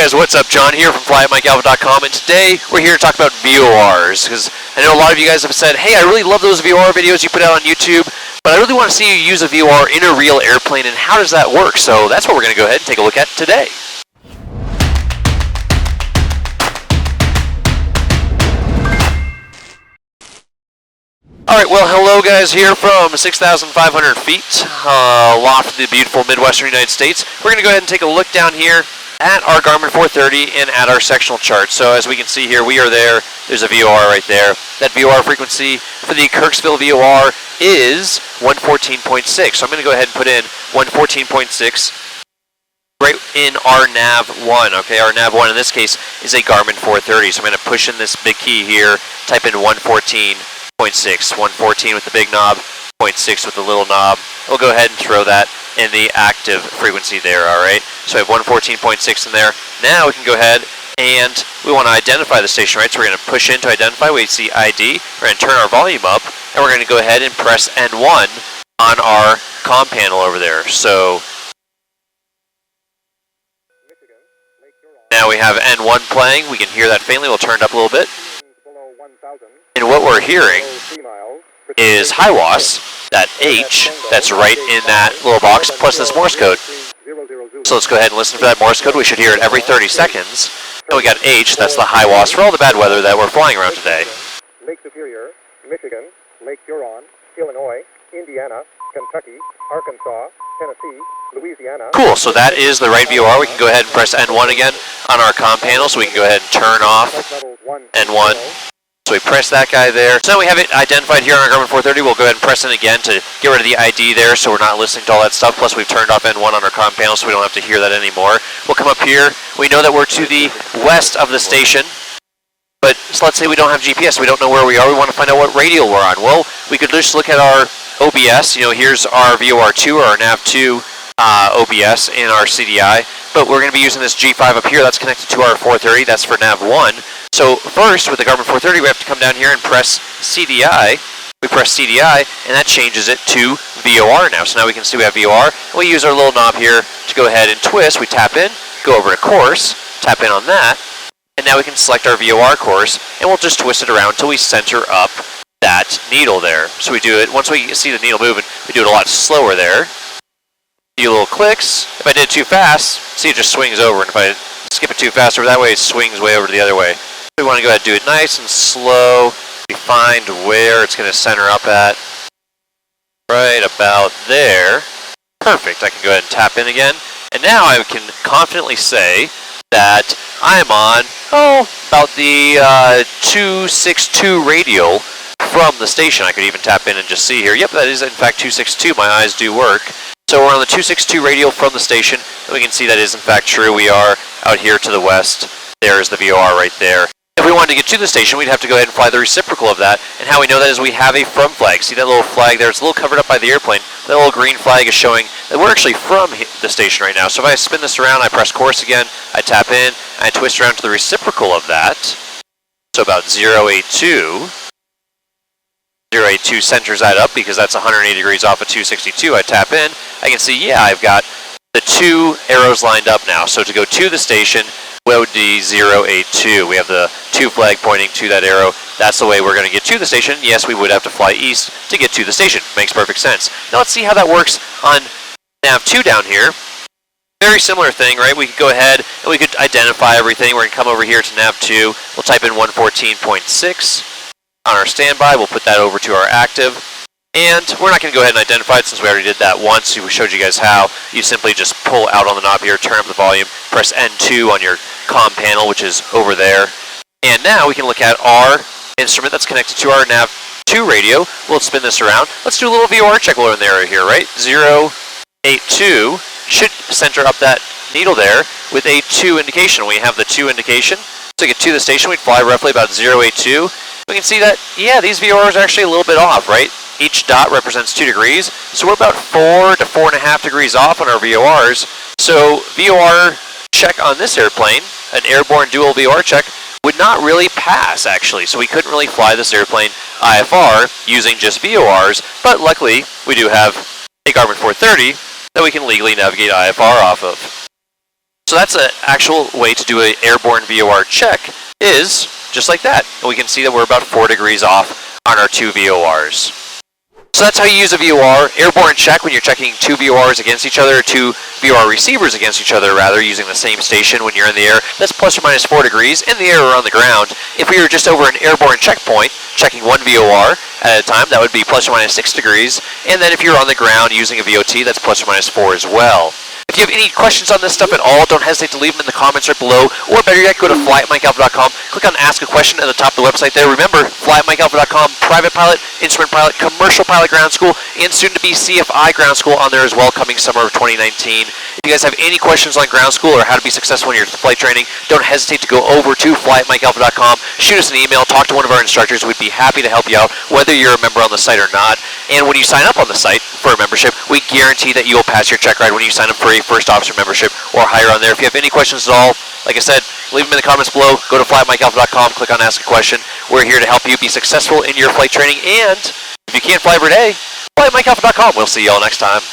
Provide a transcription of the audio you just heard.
guys, what's up? John here from flyatmikealva.com, and today we're here to talk about VORs, because I know a lot of you guys have said, hey, I really love those VOR videos you put out on YouTube, but I really want to see you use a VOR in a real airplane, and how does that work? So that's what we're going to go ahead and take a look at today. Alright, well, hello guys, here from 6,500 feet, aloft the beautiful Midwestern United States. We're going to go ahead and take a look down here at our Garmin 430 and at our sectional chart. So as we can see here, we are there. There's a VOR right there. That VOR frequency for the Kirksville VOR is 114.6. So I'm going to go ahead and put in 114.6 right in our nav1. Okay, our nav1 in this case is a Garmin 430. So I'm going to push in this big key here, type in 114.6, 114 with the big knob, 0.6 with the little knob. We'll go ahead and throw that in the active frequency there, alright? So we have 114.6 in there. Now we can go ahead and we want to identify the station, right? So we're going to push in to identify. We see ID. We're going to turn our volume up, and we're going to go ahead and press N1 on our comm panel over there. So now we have N1 playing. We can hear that faintly. We'll turn it up a little bit. And what we're hearing is HIWAS, that H that's right in that little box, plus this Morse code. So let's go ahead and listen for that Morse code. We should hear it every 30 seconds. And we got H, that's the HIWAS for all the bad weather that we're flying around today. Lake Superior, Michigan, Lake Huron, Illinois, Indiana, Kentucky, Arkansas, Tennessee, Louisiana. Cool, so that is the right VOR. We can go ahead and press N1 again on our comm panel, so we can go ahead and turn off N1. So we press that guy there. So now we have it identified here on our Garmin 430. We'll go ahead and press it again to get rid of the ID there, so we're not listening to all that stuff. Plus we've turned off N1 on our comm panel, so we don't have to hear that anymore. We'll come up here. We know that we're to the west of the station, but so let's say we don't have GPS. We don't know where we are. We want to find out what radial we're on. Well, we could just look at our OBS. You know, here's our VOR2 or our nav2 OBS in our CDI, but we're going to be using this G5 up here. That's connected to our 430. That's for nav1. So first, with the Garmin 430, we have to come down here and press CDI. We press CDI, and that changes it to VOR now. So now we can see we have VOR. We use our little knob here to go ahead and twist. We tap in, go over to course, tap in on that, and now we can select our VOR course, and we'll just twist it around until we center up that needle there. So we do it, once we see the needle moving, we do it a lot slower there. A few little clicks. If I did it too fast, see it just swings over, and if I skip it too fast over that way, it swings way over to the other way. We want to go ahead and do it nice and slow. We find where it's going to center up at. Right about there. Perfect. I can go ahead and tap in again. And now I can confidently say that I'm on, about the 262 radial from the station. I could even tap in and just see here. Yep, that is in fact 262. My eyes do work. So we're on the 262 radial from the station. And we can see that is in fact true. We are out here to the west. There's the VOR right there. If we wanted to get to the station, we'd have to go ahead and fly the reciprocal of that. And how we know that is we have a from flag. See that little flag there? It's a little covered up by the airplane. That little green flag is showing that we're actually from the station right now. So if I spin this around, I press course again, I tap in, I twist around to the reciprocal of that. So about 082. 082 centers that up because that's 180 degrees off of 262. I tap in, I can see, yeah, I've got the two arrows lined up now. So to go to the station, would be 082. We have the two flag pointing to that arrow. That's the way we're going to get to the station. Yes, we would have to fly east to get to the station. Makes perfect sense. Now let's see how that works on nav2 down here. Very similar thing, right? We could go ahead and we could identify everything. We're going to come over here to nav2. We'll type in 114.6 on our standby. We'll put that over to our active. And we're not going to go ahead and identify it since we already did that once. We showed you guys how. You simply just pull out on the knob here, turn up the volume, press N2 on your comm panel, which is over there. And now we can look at our instrument that's connected to our nav2 radio. We'll spin this around. Let's do a little VOR check while we're in the area here, right? 082 should center up that needle there with a 2 indication. We have the 2 indication. To get to the station, we'd fly roughly about 082. We can see that, yeah, these VORs are actually a little bit off, right? Each dot represents 2 degrees, so we're about 4 to 4.5 degrees off on our VORs. So VOR check on this airplane, an airborne dual VOR check, would not really pass actually. So we couldn't really fly this airplane IFR using just VORs, but luckily we do have a Garmin 430 that we can legally navigate IFR off of. So that's an actual way to do an airborne VOR check, is just like that. And we can see that we're about 4 degrees off on our 2 VORs. So that's how you use a VOR, airborne check, when you're checking 2 VORs against each other, 2 VOR receivers against each other, rather, using the same station when you're in the air. That's plus or minus 4 degrees in the air or on the ground. If we were just over an airborne checkpoint, checking 1 VOR at a time, that would be plus or minus 6 degrees. And then if you're on the ground using a VOT, that's plus or minus 4 as well. If you have any questions on this stuff at all, don't hesitate to leave them in the comments right below, or better yet, go to flyatmikealpha.com, click on Ask a Question at the top of the website there. Remember, flyatmikealpha.com, private pilot, instrument pilot, commercial pilot ground school, and soon-to-be CFI ground school on there as well, coming summer of 2019. If you guys have any questions on ground school or how to be successful in your flight training, don't hesitate to go over to flyatmikealpha.com, shoot us an email, talk to one of our instructors. We'd be happy to help you out, whether you're a member on the site or not. And when you sign up on the site for a membership, we guarantee that you will pass your check ride when you sign up for a first officer membership or higher on there. If you have any questions at all, like I said, leave them in the comments below. Go to flyatmikealpha.com, click on Ask a Question. We're here to help you be successful in your flight training. And if you can't fly every day, flyatmikealpha.com. We'll see you all next time.